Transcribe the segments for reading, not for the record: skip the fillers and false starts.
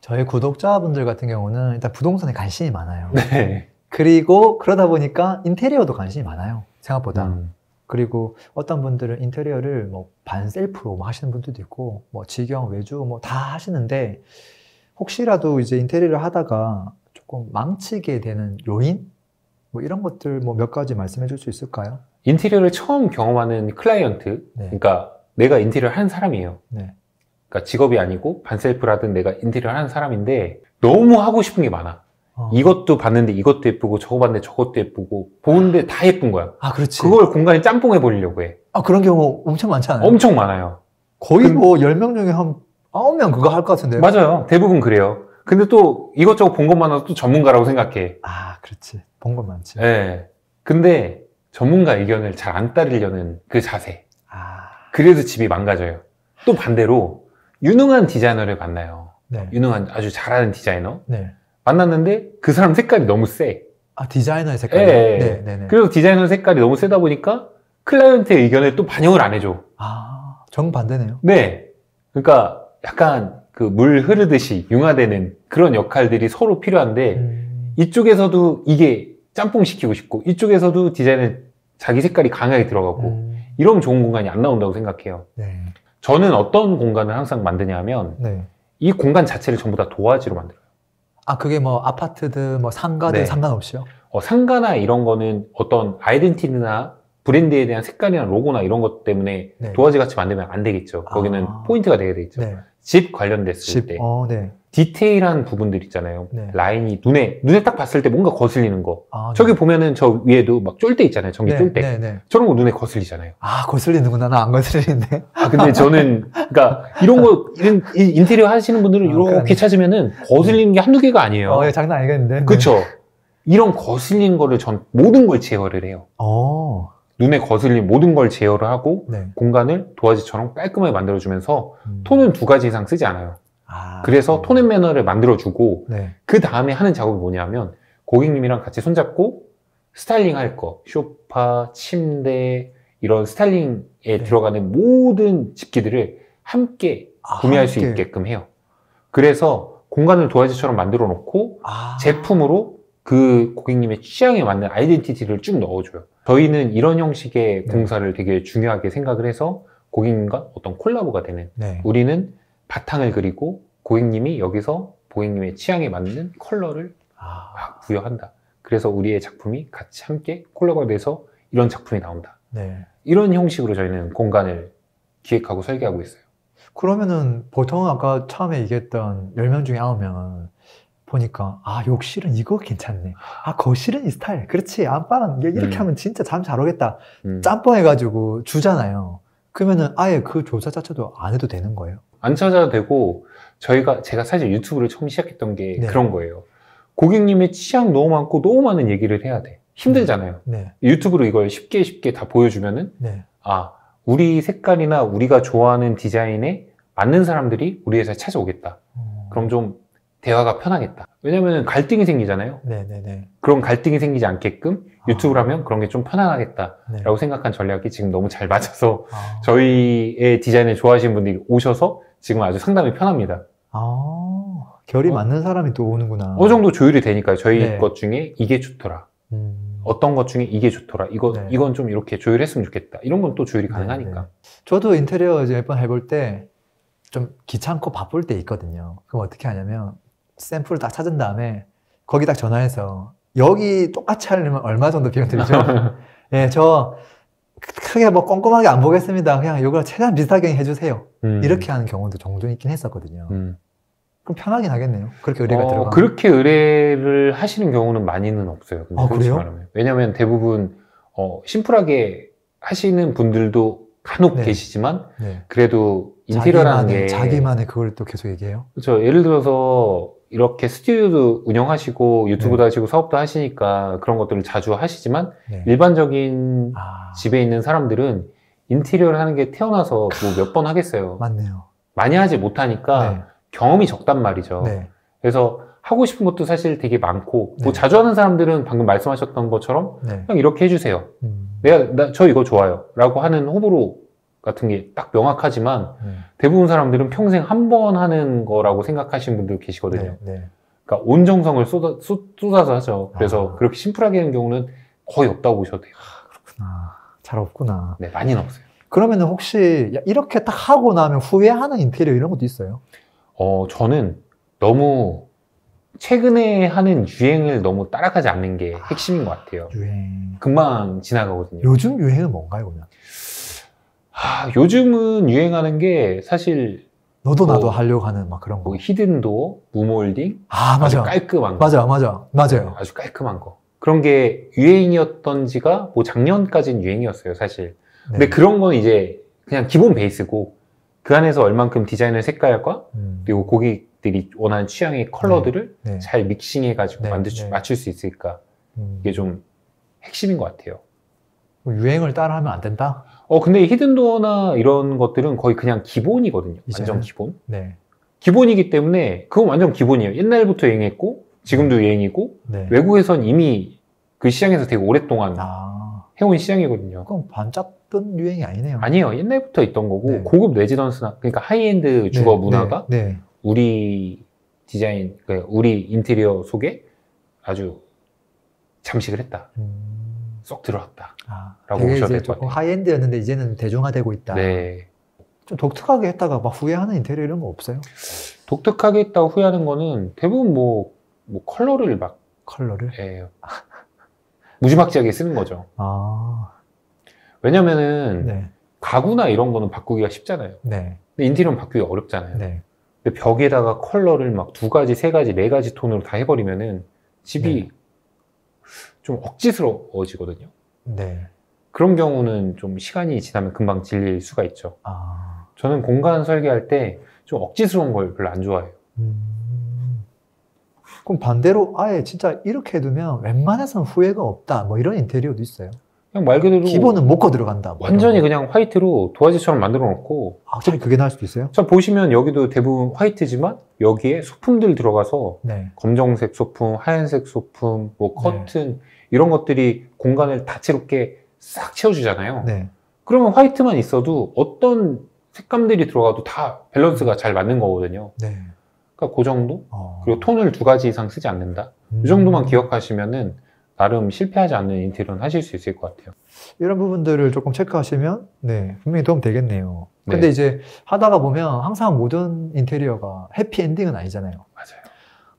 저희 구독자분들 같은 경우는 일단 부동산에 관심이 많아요. 네. 그리고 그러다 보니까 인테리어도 관심이 많아요. 생각보다. 그리고 어떤 분들은 인테리어를 뭐 반셀프로 뭐 하시는 분들도 있고, 뭐 직영, 외주 뭐 다 하시는데, 혹시라도 이제 인테리어를 하다가 조금 망치게 되는 요인? 뭐 이런 것들 뭐 몇 가지 말씀해 줄 수 있을까요? 인테리어를 처음 경험하는 클라이언트, 네. 그러니까 내가 인테리어를 하는 사람이에요. 네. 그러니까 직업이 아니고 반셀프라든 내가 인테리어를 하는 사람인데 너무 하고 싶은 게 많아. 이것도 봤는데 이것도 예쁘고 저거 봤는데 저것도 예쁘고 보는데 다 예쁜 거야. 아, 그렇지. 그걸 공간에 짬뽕해 버리려고 해. 아, 그런 경우 엄청 많지 않아요? 엄청 많아요. 거의 뭐 10명 중에 한 9명 그거 할 것 같은데요? 맞아요. 대부분 그래요. 근데 또 이것저것 본 것만 해도 또 전문가라고 생각해. 아, 그렇지. 본 것 많지. 네. 근데 전문가 의견을 잘 안 따르려는 그 자세. 아, 그래서 집이 망가져요. 또 반대로 유능한 디자이너를 만나요. 네. 유능한 아주 잘하는 디자이너. 네. 만났는데 그 사람 색깔이 너무 세. 아, 디자이너의 색깔이? 네. 네, 네, 네. 그래서 디자이너 색깔이 너무 세다 보니까 클라이언트의 의견을 또 반영을 안 해줘. 아, 정반대네요. 네. 그러니까 약간 그 물 흐르듯이 융화되는 그런 역할들이 서로 필요한데 이쪽에서도 이게 짬뽕 시키고 싶고 이쪽에서도 디자인은 자기 색깔이 강하게 들어가고 이러면 좋은 공간이 안 나온다고 생각해요. 네. 저는 어떤 공간을 항상 만드냐 하면 네. 이 공간 자체를 전부 다 도화지로 만들어요. 아, 그게 뭐 아파트든 뭐 상가든 네. 상관없이요? 상가나 이런 거는 어떤 아이덴티티나 브랜드에 대한 색깔이나 로고나 이런 것 때문에 네. 도화지 같이 만들면 안 되겠죠. 거기는 아. 포인트가 되게 되겠죠. 네. 집 관련됐을 집. 때 네. 디테일한 부분들 있잖아요. 네. 라인이 눈에 딱 봤을 때 뭔가 거슬리는 거. 아, 저기 보면은 저 위에도 막 쫄대 있잖아요. 전기 네. 쫄대. 네, 네. 저런 거 눈에 거슬리잖아요. 아, 거슬리는구나. 나 안 거슬리는데. 아, 근데 저는, 그러니까 이런 거, 이런 인테리어 하시는 분들은 이렇게 그러네. 찾으면은 거슬리는 게 한두 개가 아니에요. 예, 장난 아니겠는데. 그쵸? 이런 거슬리는 거를 전 모든 걸 제어를 해요. 눈에 거슬린 모든 걸 제어를 하고 네. 공간을 도화지처럼 깔끔하게 만들어주면서 톤. 톤은 2가지 이상 쓰지 않아요. 아, 그래서 톤 앤 매너를 만들어주고 네. 그 다음에 하는 작업이 뭐냐면 고객님이랑 같이 손잡고 스타일링 할 거, 소파, 침대 이런 스타일링에 네. 들어가는 모든 집기들을 함께 구매할 수 있게끔 해요. 그래서 공간을 도화지처럼 만들어 놓고 제품으로 그 고객님의 취향에 맞는 아이덴티티를 쭉 넣어줘요. 저희는 이런 형식의 네. 공사를 되게 중요하게 생각을 해서 고객님과 어떤 콜라보가 되는, 네. 우리는 바탕을 그리고 고객님이 여기서 고객님의 취향에 맞는 컬러를 막 부여한다. 그래서 우리의 작품이 같이 함께 콜라보가 돼서 이런 작품이 나온다. 네. 이런 형식으로 저희는 공간을 기획하고 설계하고 있어요. 그러면은 보통 아까 처음에 얘기했던 10명 중에 9명은 보니까 아, 욕실은 이거 괜찮네. 아, 거실은 이 스타일. 그렇지. 안방은 이렇게 하면 진짜 잠 잘 오겠다. 짬뽕 해가지고 주잖아요. 그러면은 아예 그 조사 자체도 안 해도 되는 거예요? 안 찾아도 되고 제가 사실 유튜브를 처음 시작했던 게 네. 그런 거예요. 고객님의 취향 너무 많고 너무 많은 얘기를 해야 돼. 힘들잖아요. 네. 유튜브로 이걸 쉽게 다 보여주면은 네. 아, 우리 색깔이나 우리가 좋아하는 디자인에 맞는 사람들이 우리 회사에 찾아오겠다. 그럼 좀 대화가 편하겠다. 왜냐면 갈등이 생기잖아요. 네네네. 그런 갈등이 생기지 않게끔 유튜브라면 그런 게 좀 편안하겠다라고 네. 생각한 전략이 지금 너무 잘 맞아서 저희의 디자인을 좋아하시는 분들이 오셔서 지금 아주 상담이 편합니다. 결이 맞는 사람이 또 오는구나. 어느 정도 조율이 되니까요. 저희 네. 것 중에 이게 좋더라. 어떤 것 중에 이게 좋더라. 네. 이건 좀 이렇게 조율했으면 좋겠다. 이런 건 또 조율이 네, 가능하니까. 네. 저도 인테리어 이제 몇 번 해볼 때 좀 귀찮고 바쁠 때 있거든요. 그럼 어떻게 하냐면 샘플을 딱 찾은 다음에 거기 딱 전화해서 여기 똑같이 하려면 얼마 정도 비용 들죠? 예, 저 크게 뭐 꼼꼼하게 안 보겠습니다. 그냥 이걸 최대한 비슷하게 해주세요. 이렇게 하는 경우도 종종 있긴 했었거든요. 그럼 편하긴 하겠네요. 그렇게 의뢰가 들어가면. 그렇게 의뢰를 하시는 경우는 많이는 없어요. 근데 솔직히 그래요? 말하면. 왜냐면 대부분 심플하게 하시는 분들도 간혹 네. 계시지만 네. 그래도 인테리어라는 게 자기만의 그걸 또 계속 얘기해요? 그렇죠. 예를 들어서 이렇게 스튜디오도 운영하시고 유튜브도 네. 하시고 사업도 하시니까 그런 것들을 자주 하시지만 네. 일반적인 집에 있는 사람들은 인테리어를 하는 게 태어나서 뭐 몇 번 하겠어요. 맞네요. 많이 하지 못하니까 네. 경험이 적단 말이죠. 네. 그래서 하고 싶은 것도 사실 되게 많고 뭐 네. 자주 하는 사람들은 방금 말씀하셨던 것처럼 네. 그냥 이렇게 해주세요. 저 이거 좋아요 라고 하는 호불호가 같은 게 딱 명확하지만 네. 대부분 사람들은 평생 한 번 하는 거라고 생각하시는 분들 계시거든요. 네. 네. 그러니까 온 정성을 쏟아서 하죠. 그래서 아. 그렇게 심플하게 하는 경우는 거의 없다고 보셔도 돼요. 잘 없구나. 네, 많이는 없어요. 그러면 혹시 이렇게 딱 하고 나면 후회하는 인테리어 이런 것도 있어요? 저는 너무 최근에 하는 유행을 너무 따라가지 않는 게 핵심인 것 같아요. 유행. 금방 지나가거든요. 요즘 유행은 뭔가요, 그러면? 요즘은 유행하는 게 사실 너도 나도 뭐, 하려고 하는 막 그런 거. 뭐 히든도어, 무몰딩, 아, 아주 맞아. 깔끔한 거. 맞아요. 아주 깔끔한 거. 그런 게 유행이었던지가 뭐 작년까지는 유행이었어요, 사실. 근데 네. 그런 건 이제 그냥 기본 베이스고 그 안에서 얼만큼 디자인의 색깔과 그리고 고객들이 원하는 취향의 컬러들을 네. 잘 믹싱해가지고 네, 맞출 수 있을까. 이게 좀 핵심인 것 같아요. 유행을 따라하면 안 된다? 근데 히든도어나 이런 것들은 거의 그냥 기본이거든요. 이제는? 완전 기본. 네. 기본이기 때문에 그건 완전 기본이에요. 옛날부터 유행했고 지금도 유행이고 네. 외국에선 이미 그 시장에서 되게 오랫동안 해온 시장이거든요. 그럼 반짝 뜬 유행이 아니네요. 아니에요. 옛날부터 있던 거고 네. 고급 레지던스나 그러니까 하이엔드 주거 문화가 네. 우리 디자인, 그러니까 우리 인테리어 속에 아주 잠식을 했다. 쏙 들어왔다. 라고 보셔야 될 것 조금 같아요. 하이엔드였는데 이제는 대중화되고 있다. 네. 좀 독특하게 했다가 막 후회하는 인테리어 이런 거 없어요? 독특하게 했다고 후회하는 거는 대부분 뭐 컬러를 막 컬러를? 무지막지하게 쓰는 거죠. 왜냐면은 네. 가구나 이런 거는 바꾸기가 쉽잖아요. 네. 근데 인테리어는 바꾸기가 어렵잖아요. 네. 근데 벽에다가 컬러를 막 2가지, 3가지, 4가지 톤으로 다 해버리면은 집이 좀 억지스러워지거든요. 네. 그런 경우는 좀 시간이 지나면 금방 질릴 수가 있죠. 저는 공간 설계할 때 좀 억지스러운 걸 별로 안 좋아해요. 그럼 반대로 아예 진짜 이렇게 해두면 웬만해서는 후회가 없다. 뭐 이런 인테리어도 있어요. 그냥 말 그대로 기본은 못 거들어간다. 뭐 완전히 그냥 화이트로 도화지처럼 만들어 놓고 차라리 그게 나을 수도 있어요? 자 보시면 여기도 대부분 화이트지만 여기에 소품들 들어가서 네. 검정색 소품, 하얀색 소품, 뭐 커튼 이런 것들이 공간을 다채롭게 싹 채워주잖아요. 네. 그러면 화이트만 있어도 어떤 색감들이 들어가도 다 밸런스가 잘 맞는 거거든요. 네. 그러니까 그 정도? 그리고 톤을 2가지 이상 쓰지 않는다. 이 정도만 기억하시면은 나름 실패하지 않는 인테리어는 하실 수 있을 것 같아요. 이런 부분들을 조금 체크하시면 분명히 도움 되겠네요. 근데 이제 하다가 보면 항상 모든 인테리어가 해피엔딩은 아니잖아요. 맞아요.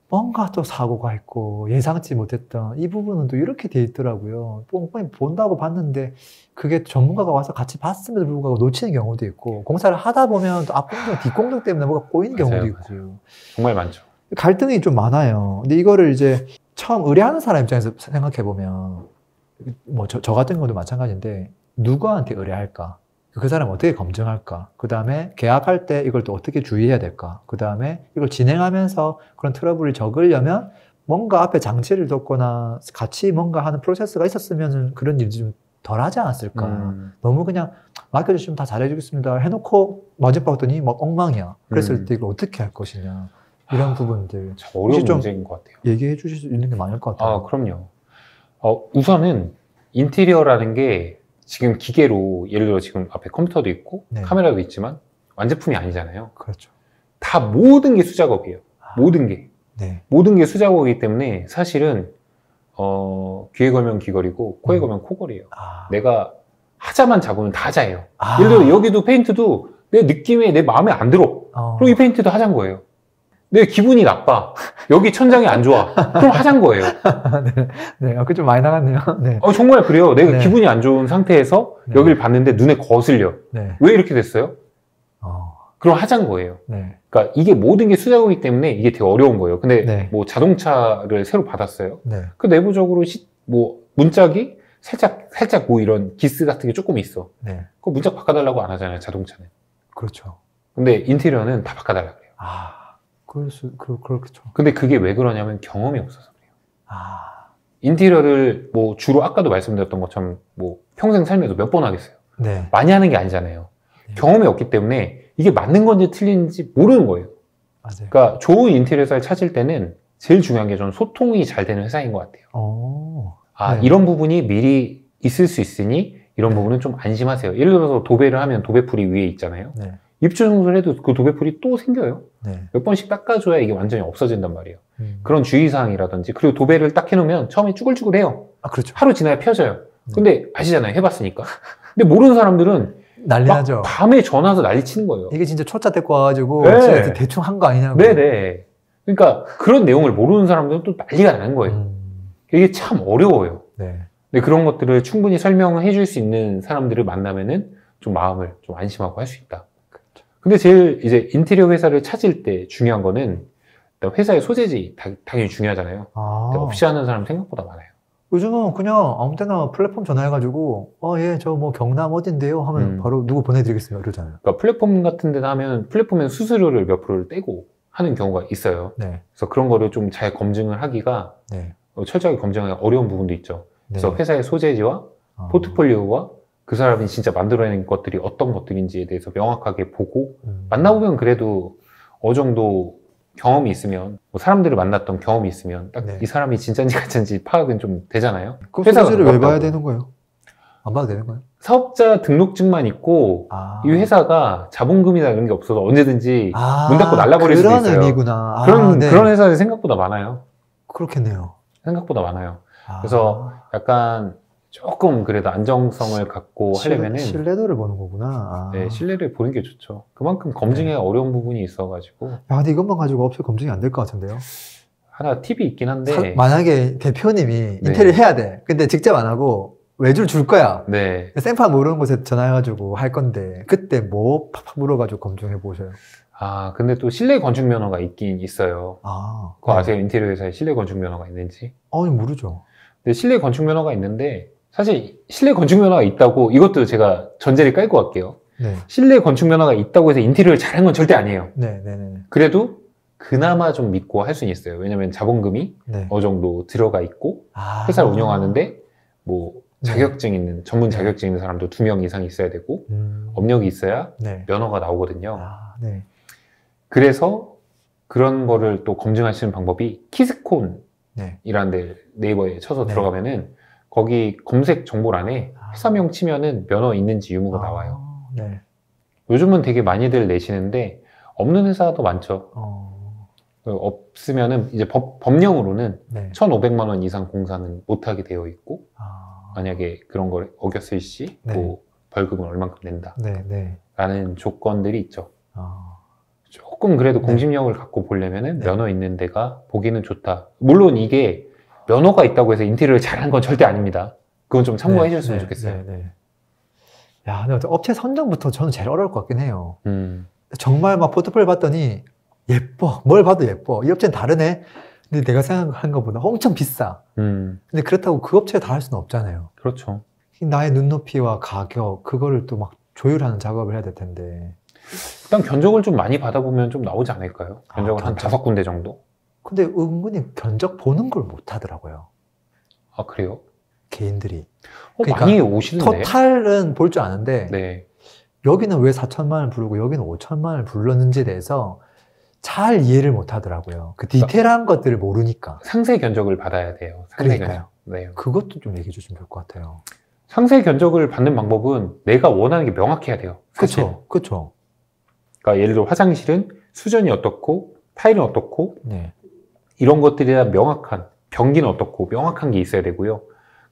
뭔가 또 사고가 있고 예상치 못했던 이 부분은 또 이렇게 돼 있더라고요. 뻔뻔히 본다고 봤는데 그게 전문가가 와서 같이 봤음에도 불구하고 놓치는 경우도 있고 공사를 하다 보면 또 앞공정, 뒷공정 때문에 뭐가 꼬이는 경우도 있고 정말 많죠. 갈등이 좀 많아요. 근데 이거를 이제 처음 의뢰하는 사람 입장에서 생각해 보면 뭐 저 같은 것도 마찬가지인데 누구한테 의뢰할까? 그 사람 어떻게 검증할까? 그 다음에 계약할 때 이걸 또 어떻게 주의해야 될까? 그 다음에 이걸 진행하면서 그런 트러블을 적으려면 뭔가 앞에 장치를 뒀거나 같이 뭔가 하는 프로세스가 있었으면 그런 일이 좀 덜 하지 않았을까? 너무 그냥 맡겨주시면 다 잘해주겠습니다 해놓고 마지막 봤더니 막 엉망이야. 그랬을 때 이걸 어떻게 할 것이냐. 이런 부분들. 어려운 문제인 것 같아요. 얘기해 주실 수 있는 게 많을 것 같아요. 그럼요. 우선은 인테리어라는 게 지금 기계로 예를 들어 지금 앞에 컴퓨터도 있고 카메라도 있지만 완제품이 아니잖아요. 그렇죠. 다 모든 게 수작업이에요. 모든 게. 모든 게 수작업이기 때문에 사실은 귀에 걸면 귀걸이고 코에 걸면 코걸이에요. 내가 하자만 잡으면 다 하자예요. 예를 들어 여기도 페인트도 내 느낌에 내 마음에 안 들어. 그럼 이 페인트도 하자인 거예요. 내 기분이 나빠. 여기 천장이 안 좋아. 그럼 하자인 거예요. 그 좀 많이 나갔네요. 정말 그래요. 내가 기분이 안 좋은 상태에서 여기를 봤는데 눈에 거슬려. 왜 이렇게 됐어요? 그럼 하자인 거예요. 그러니까 이게 모든 게 수작업이기 때문에 이게 되게 어려운 거예요. 근데 뭐 자동차를 새로 받았어요. 그 내부적으로 뭐 문짝이 살짝 뭐 이런 기스 같은 게 조금 있어. 그 문짝 바꿔달라고 안 하잖아요, 자동차는. 그렇죠. 근데 인테리어는 다 바꿔달라고 해요. 그렇죠. 근데 그게 왜 그러냐면 경험이 없어서 그래요. 인테리어를 뭐 주로 아까도 말씀드렸던 것처럼 뭐 평생 살면서 몇 번 하겠어요. 많이 하는 게 아니잖아요. 경험이 없기 때문에 이게 맞는 건지 틀린지 모르는 거예요. 맞아요. 그러니까 좋은 인테리어 회사를 찾을 때는 제일 중요한 게 저는 소통이 잘 되는 회사인 것 같아요. 이런 부분이 미리 있을 수 있으니 이런 부분은 좀 안심하세요. 예를 들어서 도배를 하면 도배풀이 위에 있잖아요. 네. 입주 청소를 해도 그 도배풀이 또 생겨요. 네. 몇 번씩 닦아줘야 이게 완전히 없어진단 말이에요. 그런 주의사항이라든지, 그리고 도배를 딱 해놓으면 처음에 쭈글쭈글해요. 아, 그렇죠. 하루 지나야 펴져요. 근데 아시잖아요. 해봤으니까. 근데 모르는 사람들은 난리 막 나죠. 밤에 전화 와서 난리 치는 거예요. 이게 진짜 초짜 데리고 와가지고 네. 진짜 대충 한 거 아니냐고. 네네. 그러니까 그런 내용을 모르는 사람들은 또 난리가 나는 거예요. 이게 참 어려워요. 네. 근데 그런 것들을 충분히 설명을 해줄 수 있는 사람들을 만나면은 좀 마음을 좀 안심하고 할 수 있다. 근데 제일 이제 인테리어 회사를 찾을 때 중요한 거는 일단 회사의 소재지 당연히 중요하잖아요. 아. 근데 없이 하는 사람 생각보다 많아요. 요즘은 그냥 아무 때나 플랫폼 전화해가지고 예, 저 뭐 경남 어딘데요? 하면 바로 누구 보내드리겠습니다. 이러잖아요. 그러니까 플랫폼 같은 데다 하면 플랫폼엔 수수료를 몇 프로를 떼고 하는 경우가 있어요. 네. 그래서 그런 거를 좀 잘 검증을 하기가 네. 철저하게 검증하기 어려운 부분도 있죠. 네. 그래서 회사의 소재지와 포트폴리오와 그 사람이 진짜 만들어낸 것들이 어떤 것들인지에 대해서 명확하게 보고 만나보면 그래도 어느 정도 경험이 있으면, 뭐 사람들을 만났던 경험이 있으면 딱 이 네. 사람이 진짜인지 가짜인지 파악은 좀 되잖아요. 그 회사가 소재를 왜 가깝다고. 봐야 되는 거예요? 안 봐도 되는 거예요? 사업자 등록증만 있고 아. 이 회사가 자본금이나 이런 게 없어서 언제든지 문 닫고 날라버릴 수도 그런 있어요. 의미구나. 그런 회사들이 생각보다 많아요. 그렇겠네요. 생각보다 많아요. 그래서 약간 조금 그래도 안정성을 갖고 하려면은 신뢰도를 보는 거구나. 네, 신뢰를 보는 게 좋죠. 그만큼 검증에 어려운 부분이 있어가지고. 야, 근데 이것만 가지고 업체 검증이 안 될 것 같은데요? 하나 팁이 있긴 한데. 만약에 대표님이 인테리어 해야 돼. 근데 직접 안 하고 외주를 줄 거야. 네. 샘플 모르는 곳에 전화해가지고 할 건데 그때 뭐 팍팍 물어가지고 검증해 보셔요. 아, 근데 또 실내 건축 면허가 있긴 있어요. 아, 그거 네. 아세요? 인테리어 회사에 실내 건축 면허가 있는지? 모르죠. 근데 실내 건축 면허가 있는데 사실 실내 건축 면허가 있다고, 이것도 제가 전제를 깔고 갈게요. 네. 실내 건축 면허가 있다고 해서 인테리어를 잘한 건 절대 아니에요. 네, 네, 네. 그래도 그나마 좀 믿고 할 수는 있어요. 왜냐면 자본금이 네. 어느 정도 들어가 있고 아. 회사를 운영하는데 뭐 네. 자격증 있는, 전문 네. 자격증 있는 사람도 2명 이상 있어야 되고 업력이 있어야 네. 면허가 나오거든요. 아, 네. 그래서 그런 거를 또 검증하시는 방법이 키스콘이라는 네. 데 네이버에 쳐서 네. 들어가면은 거기 검색 정보란에 회사명 치면은 면허 있는지 유무가 나와요. 네. 요즘은 되게 많이들 내시는데 없는 회사도 많죠. 어. 없으면은 이제 법령으로는 네. 1,500만 원 이상 공사는 못하게 되어 있고, 아. 만약에 그런 걸 어겼을 시 네. 뭐 벌금을 얼만큼 낸다 네, 네. 라는 조건들이 있죠. 아. 조금 그래도 네. 공신력을 갖고 보려면은 네. 면허 있는 데가 보기는 좋다. 물론 이게 면허가 있다고 해서 인테리어를 잘하는 건 절대 아닙니다. 그건 좀 참고해 주셨으면 좋겠어요. 네, 네. 야, 근데 업체 선정부터 저는 제일 어려울 것 같긴 해요. 정말 막 포트폴리오 봤더니 예뻐. 뭘 봐도 예뻐. 이 업체는 다르네. 근데 내가 생각한 것보다 엄청 비싸. 근데 그렇다고 그 업체에 다 할 수는 없잖아요. 그렇죠. 나의 눈높이와 가격, 그거를 또 막 조율하는 작업을 해야 될 텐데. 일단 견적을 좀 많이 받아보면 좀 나오지 않을까요? 견적을 한 견적? 5군데 정도? 근데 은근히 견적 보는 걸 못 하더라고요. 아, 그래요? 개인들이. 그러니까 많이 오시는데? 토탈은 볼 줄 아는데 네. 여기는 왜 4천만 원을 부르고 여기는 5천만 원을 불렀는지에 대해서 잘 이해를 못 하더라고요. 그 디테일한 것들을 모르니까. 상세 견적을 받아야 돼요. 상세 그러니까요. 견적. 네. 그것도 좀 얘기해 주시면 좋을 것 같아요. 상세 견적을 받는 방법은 내가 원하는 게 명확해야 돼요. 사실. 그쵸, 그쵸. 그러니까 예를 들어 화장실은 수전이 어떻고 타일은 어떻고 네. 이런 것들에 대한 명확한, 변기는 어떻고 명확한 게 있어야 되고요.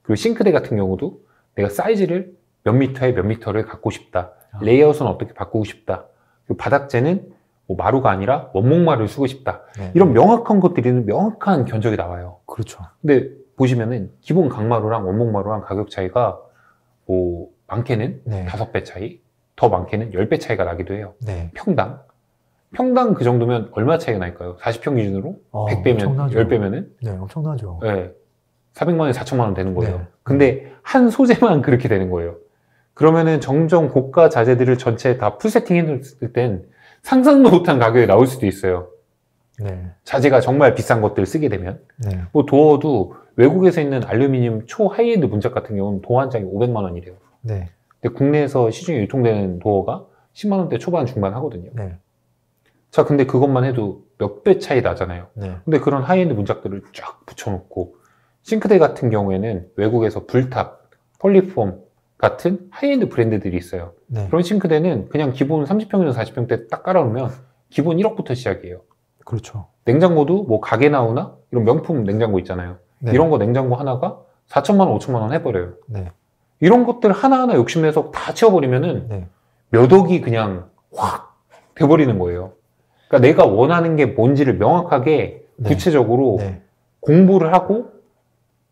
그리고 싱크대 같은 경우도 내가 사이즈를 몇 미터에 몇 미터를 갖고 싶다. 레이아웃은 어떻게 바꾸고 싶다. 그리고 바닥재는 뭐 마루가 아니라 원목마루를 쓰고 싶다. 네. 이런 명확한 것들이 명확한 견적이 나와요. 그렇죠. 근데 보시면은 기본 강마루랑 원목마루랑 가격 차이가 뭐 많게는 네. 5배 차이, 더 많게는 10배 차이가 나기도 해요. 네. 평당 그 정도면 얼마 차이가 날까요? 40평 기준으로 100배면, 엄청나죠. 10배면은 네, 엄청나죠. 네, 400만 원에 4천만 원 되는 거예요. 네. 근데 한 소재만 그렇게 되는 거예요. 그러면은 정정 고가 자재들을 전체 다 풀세팅 해놓을 땐 상상도 못한 가격이 나올 수도 있어요. 네. 자재가 정말 비싼 것들을 쓰게 되면. 네. 뭐 도어도 외국에서 있는 알루미늄 초 하이엔드 문짝 같은 경우는 도어 한 장이 500만 원이래요. 네. 근데 국내에서 시중에 유통되는 도어가 10만 원대 초반 중반 하거든요. 네. 자, 근데 그것만 해도 몇 배 차이 나잖아요. 네. 근데 그런 하이엔드 문짝들을 쫙 붙여놓고 싱크대 같은 경우에는 외국에서 불탑, 폴리폼 같은 하이엔드 브랜드들이 있어요. 네. 그런 싱크대는 그냥 기본 30평에서 40평대 딱 깔아놓으면 기본 1억부터 시작이에요. 그렇죠. 냉장고도 뭐 가게 나우나 이런 명품 냉장고 있잖아요. 네. 이런 거 냉장고 하나가 4천만 원, 5천만 원 해버려요. 네. 이런 것들 하나하나 욕심내서 다 채워버리면은 네. 몇 억이 그냥 확 돼버리는 거예요. 그러니까 내가 원하는 게 뭔지를 명확하게 네. 구체적으로 네. 공부를 하고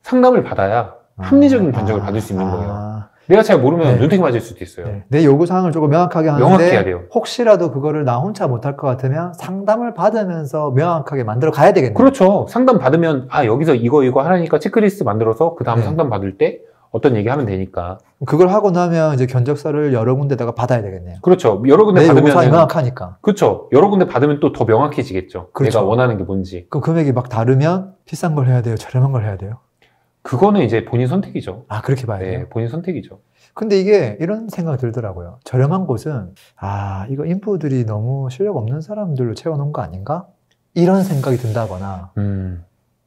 상담을 받아야 합리적인 견적을 받을 수 있는 거예요. 내가 잘 모르면 네. 눈탱이 맞을 수도 있어요. 네. 내 요구사항을 조금 명확하게 하는데 명확해야 돼요. 혹시라도 그거를 나 혼자 못할 것 같으면 상담을 받으면서 명확하게 만들어 가야 되겠네요. 그렇죠. 상담 받으면 여기서 이거 하라니까 체크리스트 만들어서 그 다음 네. 상담 받을 때 어떤 얘기 하면 되니까. 그걸 하고 나면 이제 견적서를 여러 군데다가 받아야 되겠네요. 그렇죠. 여러 군데 내 요구사항이 받으면 명확하니까. 그렇죠. 여러 군데 받으면 또 더 명확해지겠죠. 그렇죠. 내가 원하는 게 뭔지. 그럼 금액이 막 다르면 비싼 걸 해야 돼요? 저렴한 걸 해야 돼요? 그거는 이제 본인 선택이죠. 그렇게 봐야 돼요? 네, 본인 선택이죠. 근데 이게 이런 생각이 들더라고요. 저렴한 곳은 이거 인부들이 너무 실력 없는 사람들로 채워놓은 거 아닌가? 이런 생각이 든다거나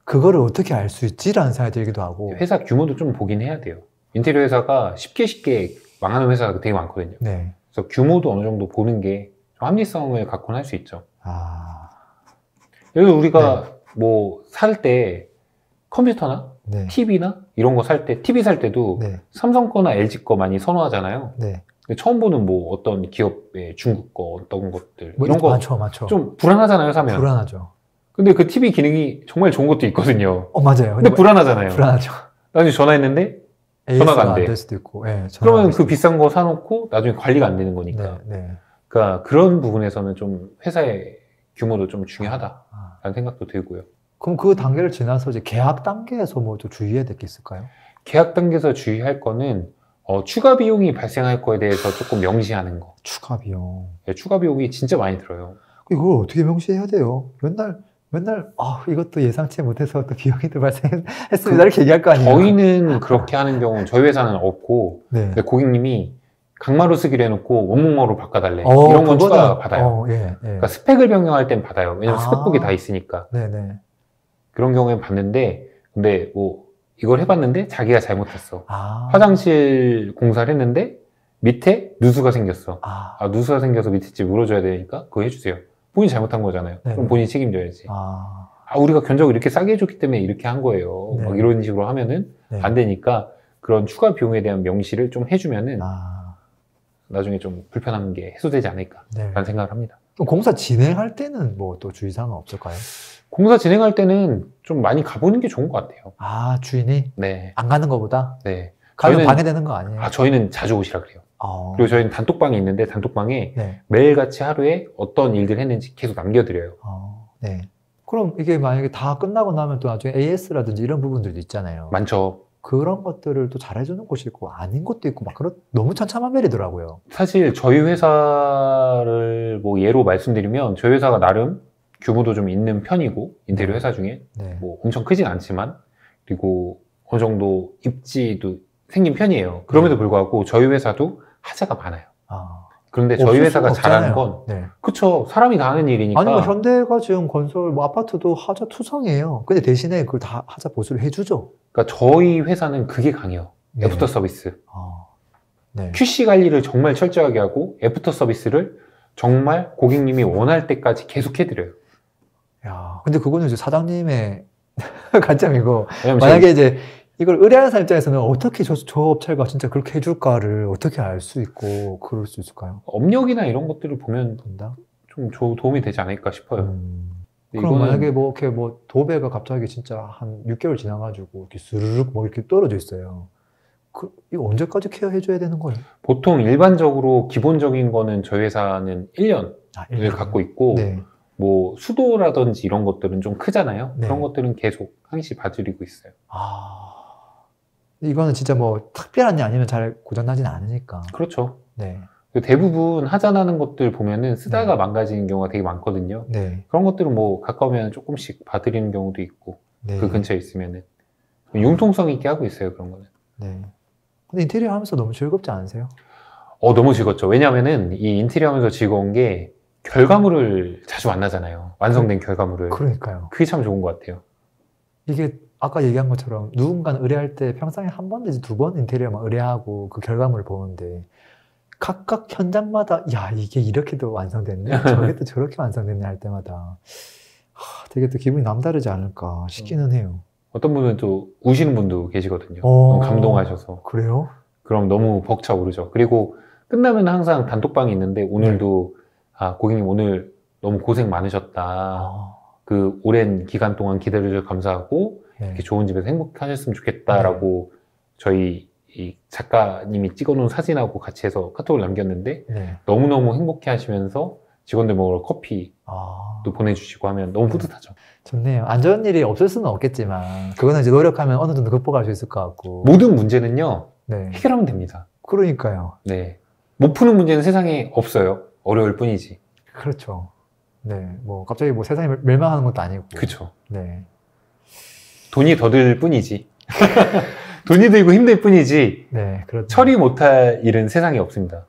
그거를 어떻게 알 수 있지라는 생각이 들기도 하고. 회사 규모도 좀 보긴 해야 돼요. 인테리어 회사가 쉽게 망하는 회사가 되게 많거든요. 네. 그래서 규모도 어느 정도 보는 게 좀 합리성을 갖고는 할 수 있죠. 예를 들어 우리가 뭐 살 때 컴퓨터나 네. TV나 이런 거 살 때, TV 살 때도 네. 삼성 거나 LG 거 많이 선호하잖아요. 네. 근데 처음 보는 뭐 어떤 기업의 중국 거 어떤 것들 뭐 이런 거 많죠. 좀 불안하잖아요, 사면. 불안하죠. 근데 그 TV 기능이 정말 좋은 것도 있거든요. 맞아요. 근데 불안하잖아요. 불안하죠. 나중에 전화했는데 전화가 안 돼. 될 수도 있고. 네, 그러면 그 비싼 거 사놓고 나중에 관리가 안 되는 거니까. 네. 그러니까 그런 부분에서는 좀 회사의 규모도 좀 중요하다라는 생각도 들고요. 그럼 그 단계를 지나서 이제 계약 단계에서 뭐 좀 주의해야 될 게 있을까요? 계약 단계에서 주의할 거는 추가 비용이 발생할 거에 대해서 조금 명시하는 거. 추가 비용. 네, 추가 비용이 진짜 많이 들어요. 이걸 어떻게 명시해야 돼요? 맨날 이것도 예상치 못해서 또 비용이 또 발생했습니다 이렇게 얘기할 거 아니에요? 저희는 그렇게 하는 경우는 저희 회사는 없고 네. 근데 고객님이 강마루 쓰기로 해놓고 원목마루 바꿔달래 이런 건 추가 받아요. 그러니까 스펙을 변경할 땐 받아요. 왜냐면 스펙북이 다 있으니까. 네네. 그런 경우에 받는데 근데 뭐 이걸 해봤는데 자기가 잘못했어. 아. 화장실 공사를 했는데 밑에 누수가 생겼어. 아. 누수가 생겨서 밑에 집 물어줘야 되니까 그거 해주세요. 본인이 잘못한 거잖아요. 네네. 그럼 본인이 책임져야지. 아. 우리가 견적을 이렇게 싸게 해줬기 때문에 이렇게 한 거예요. 네. 막 이런 식으로 하면은 네. 안 되니까 그런 추가 비용에 대한 명시를 좀 해주면은 아. 나중에 좀 불편한 게 해소되지 않을까라는 네. 생각을 합니다. 그럼 공사 진행할 때는 뭐 또 주의사항은 없을까요? 공사 진행할 때는 좀 많이 가보는 게 좋은 것 같아요. 아, 주인이 네. 안 가는 것보다 네. 가면 저희는- 방해되는 거 아니에요? 저희는 자주 오시라 그래요. 그리고 저희는 단톡방이 있는데 단톡방에 네. 매일같이 하루에 어떤 일들 했는지 계속 남겨드려요. 네. 그럼 이게 만약에 다 끝나고 나면 또 나중에 AS라든지 이런 부분들도 있잖아요. 많죠. 그런 것들을 또 잘해주는 곳이 있고 아닌 것도 있고 막 너무 천차만별이더라고요. 사실 저희 회사를 뭐 예로 말씀드리면 저희 회사가 나름 규모도 좀 있는 편이고 인테리어 회사 중에 네. 뭐 엄청 크진 않지만 그리고 어느 정도 입지도 생긴 편이에요. 그럼에도 불구하고 저희 회사도 하자가 많아요. 그런데 저희 없을 회사가 수가 잘하는 없잖아요. 건 네. 그쵸, 사람이 다 하는 일이니까. 아니 뭐 현대가 지금 건설 뭐 아파트도 하자 투성이에요. 근데 대신에 그걸 다 하자 보수를 해주죠. 그러니까 저희 회사는 그게 강해요. 네. 애프터 서비스. 네. QC 관리를 정말 철저하게 하고 애프터 서비스를 정말 고객님이 원할 때까지 계속 해드려요. 야, 근데 그거는 이제 사장님의 관점이고 왜냐면 만약에 이제 이걸 의뢰하는 사람 입장에서는 어떻게 저 업체가 진짜 그렇게 해줄까를 어떻게 알 수 있고 그럴 수 있을까요? 업력이나 이런 것들을 보면 본다. 좀 도움이 되지 않을까 싶어요. 근데 그럼 이거는 만약에 뭐 이렇게 뭐 도배가 갑자기 진짜 한 6개월 지나가지고 이렇게 스르륵 뭐 이렇게 떨어져 있어요. 이거 언제까지 케어해줘야 되는 거예요? 보통 일반적으로 기본적인 거는 저희 회사는 1년을 갖고 있고 네. 뭐 수도라든지 이런 것들은 좀 크잖아요. 네. 그런 것들은 계속 항시 봐드리고 있어요. 이거는 진짜 뭐 특별한 일 아니면 잘 고장나진 않으니까. 그렇죠. 네. 대부분 하자나는 것들 보면은 쓰다가 네. 망가지는 경우가 되게 많거든요. 네. 그런 것들은 뭐 가까우면 조금씩 봐드리는 경우도 있고 네. 그 근처에 있으면은 융통성 있게 하고 있어요. 그런 거는. 네. 근데 인테리어 하면서 너무 즐겁지 않으세요? 너무 즐겁죠. 왜냐면은 이 인테리어 하면서 즐거운 게 결과물을 자주 만나잖아요. 완성된 결과물을. 그러니까요. 그게 참 좋은 것 같아요. 이게 아까 얘기한 것처럼 누군가는 의뢰할 때 평생에 한 번 내지 두 번 인테리어만 의뢰하고 그 결과물을 보는데 각각 현장마다 야 이게 이렇게도 완성됐네 저게 또 저렇게 완성됐네 할 때마다 되게 또 기분이 남다르지 않을까 싶기는 해요. 어떤 분은 또 우시는 분도 계시거든요. 너무 감동하셔서. 그래요? 그럼 너무 벅차오르죠. 그리고 끝나면 항상 단톡방이 있는데 오늘도 고객님 오늘 너무 고생 많으셨다. 그 오랜 기간 동안 기다려주셔서 감사하고 네. 이렇게 좋은 집에서 행복하셨으면 좋겠다라고 저희 이 작가님이 찍어놓은 사진하고 같이 해서 카톡을 남겼는데 네. 너무너무 행복해 하시면서 직원들 먹으러 커피도 보내주시고 하면 너무 뿌듯하죠. 좋네요. 안 좋은 일이 없을 수는 없겠지만 그거는 이제 노력하면 어느 정도 극복할 수 있을 것 같고 모든 문제는요 네. 해결하면 됩니다. 그러니까요. 네, 못 푸는 문제는 세상에 없어요. 어려울 뿐이지. 그렇죠. 네, 뭐 갑자기 뭐 세상이 멸망하는 것도 아니고. 그렇죠. 네. 돈이 더 들 뿐이지. 돈이 들고 힘들 뿐이지. 네, 그렇죠. 처리 못할 일은 세상에 없습니다.